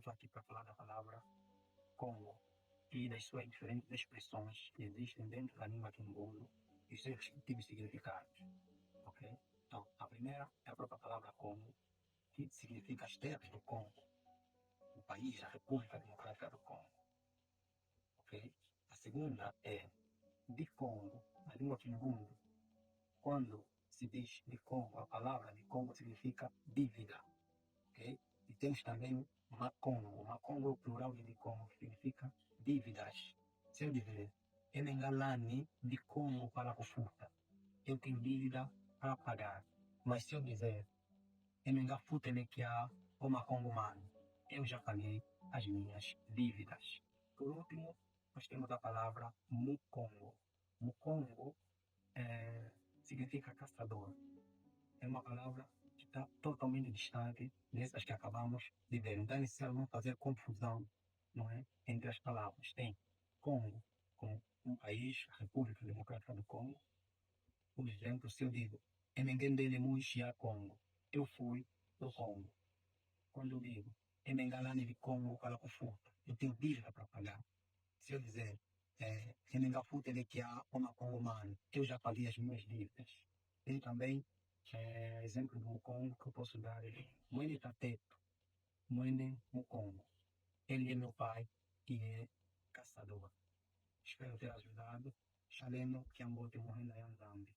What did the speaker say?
estou aqui para falar da palavra Congo e das suas diferentes expressões que existem dentro da língua quimbundo e os seus respectivos significados, ok? Então, a primeira é a própria palavra Congo, que significa as terras do Congo, o país, a República Democrática do Congo, ok? A segunda é de Congo, na língua quimbundo. Quando se diz de Congo, a palavra de Congo significa dívida, ok? E temos também Macongo. Macongo é o plural de Congo, que significa dívidas. Se eu dizer, Emengalani de Congo para Kufuta, eu tenho dívida para pagar. Mas se eu dizer, Emengafuta Nekia ou Macongo Mano, eu já paguei as minhas dívidas. Por último, nós temos a palavra Mukongo. Mukongo significa caçador. É uma palavra que está totalmente distante dessas que acabamos de ver. Então é necessário não fazer confusão, não é, entre as palavras. Tem Congo como um país, a República Democrática do Congo. Por exemplo, se eu digo Emengendele Muixia Congo, eu fui do Congo. Quando eu digo Emengalane de Congo para Kufuta, eu tenho dívida para pagar. Se eu dizer Emengafute de Kia uma Congo Mano, eu já paguei as minhas dívidas. Tem também exemplo do Mukongo que eu posso dar. Mwene Tateto, Mwene Mukongo. Ele é meu pai, que é caçador. Espero ter ajudado. Shaleno Kiambote Mohenda Yanzambi.